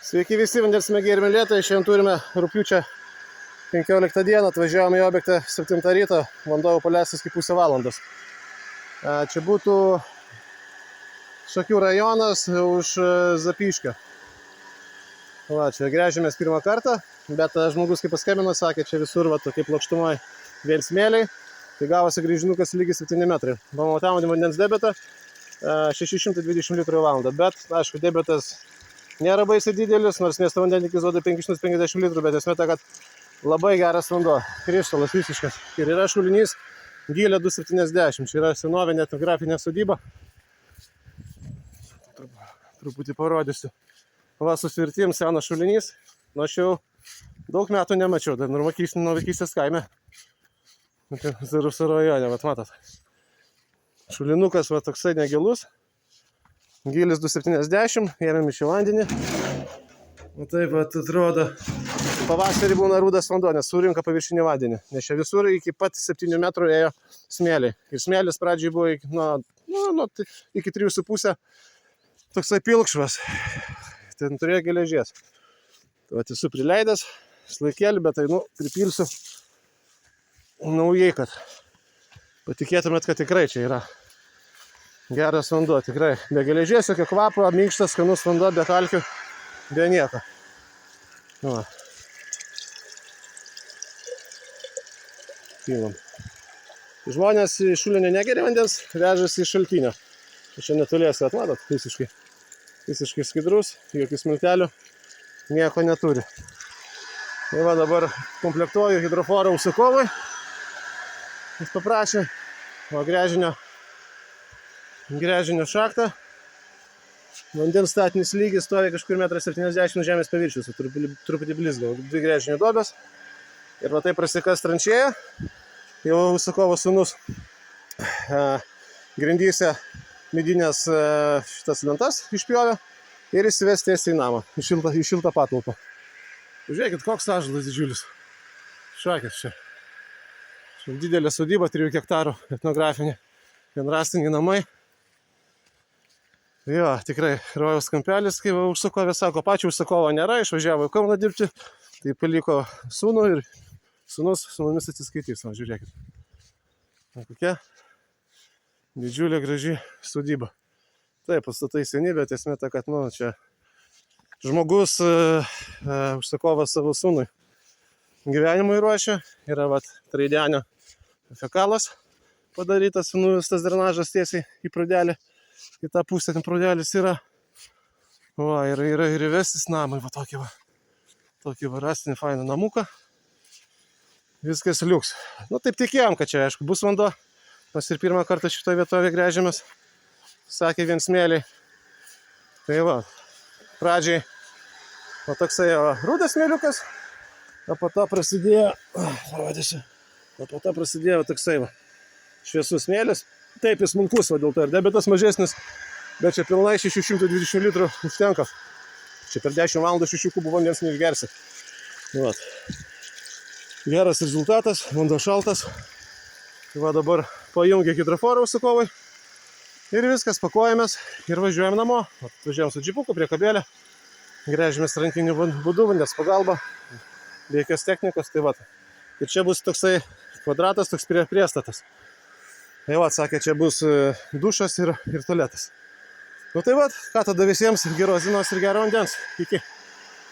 Sveiki visi vandens mėgėjai ir mylėtojai. Šiandien turime rugpjūčio 15 dieną. Atvažiavome į objektą 7 ryto. Vanduo paleistas iki pusę valandos. Čia būtų Šakių rajonas už Zapyškio. Va, čia gręžėmės pirmą kartą, bet žmogus, kaip paskambino, sakė, čia visur va, tokie plokštumai vien smėliai. Tai gavosi grįžinukas lygiai 7 metrai. Pamatavome vandens debetą 620 litrų į valandą. Bet, aišku, debetas nėra baisiai didelis, nors miesto vandentikis duoda 550 litrų, bet esmė ta, kad labai geras vanduo, krištolas visiškas. Ir yra šulinys gylio 270. Čia yra senovinė etnografinė sodyba. Truputį parodysiu. Va, susvirtim senas šulinys. Nu, aš jau daug metų nemačiau, dar nuo vaikystės kaime. Zarasų rajone, vat matot. Šulinukas va toksai negilus. Gylis 270, ėmėm iš į vandenį. O taip vat atrodo. Pavasarį būna rudas vanduo, nes surinka paviršinį vandenį. Nes čia visur iki pat 7 metrų ėjo smėliai. Ir smėlis pradžiai buvo iki 3,5 toksai pilkšvas. Ten turėjo geležies. Tai vat esu prileidęs slaikėlį, bet tai pripilsiu naujai, kad patikėtumėt, kad tikrai čia yra geras vanduo, tikrai. Be geležies, jokio kvapo, minkštas, skanus vanduo, be kalkių, be nieko. Va. Pilam. Žmonės iš šulinio negeria vandens, vežasi iš šaltinio. Čia netoliesi, atmatot, visiškai skaidrus, jokių smiltelių, nieko neturi. Tai va dabar komplektuoju hidroforą užsakovui. Jis paprašė gręžinio šaktą. Vandens statinis lygis stovi kažkur 1,70 m nuo žemės paviršiaus, truputį blizga, 2 gręžinio duobės. Ir va taip prasikas tranšėja. Jau užsakovo sūnus grindyse medinės šitas lentas išpjovė ir įsives tiesiai į namą, į šiltą patalpą. Žiūrėkit, koks ąžuolas didžiulis. Šakės čia. Didelė sodyba, 3 hektarų etnografinė, vienrastiniai namai. Jo, tikrai rojaus kampelis, kaip užsakovė sako, pačio užsakovo nėra, išvažiavo į Kauną dirbti, tai paliko sūnų ir sūnus su mumis atsiskaitys. Va, žiūrėkit. Kokia didžiulė graži sodyba. Taip, pastatai seni, bet esmė ta, kad čia žmogus, užsakovas savo sūnui gyvenimui ruošia. Yra traidenio fekalas padarytas, nuvestas drenažas tiesiai į prūdelį. Į tą pusę ten prūdelis yra. Va, ir įvestis namai, va tokį rastinį fainą namuką. Viskas liuks. Taip tikėjom, kad čia, aišku, bus vanduo. Mes ir pirmą kartą šitoje vietoje gręžėmės. Sakė vien smėliai. Tai va, pradžiai toksai rudas smėliukas. O po to prasidėjo, toksai šviesus smėlis. Taip, jis smulkus, dėl to ir debetas mažesnis. Bet čia pilnai 620 litrų užtenka. Čia per 10 valandų 6 kubų vandens neišgersi. Geras rezultatas, vanduo šaltas. Tai va dabar pajungia hidroforą užsakovai. Ir viskas, pakuojamės ir važiuojam namo. Važiuojam su džipuku prie kabelio. Gręžimės rankiniu būdu, vandens pagalba. Be jokios technikos. Tai va. Ir čia bus toksai kvadratas, toks priestatas. Tai va, sakė, čia bus dušas ir tualetas. Tai va, ką tada visiems geros dienos ir gero vandens. Iki.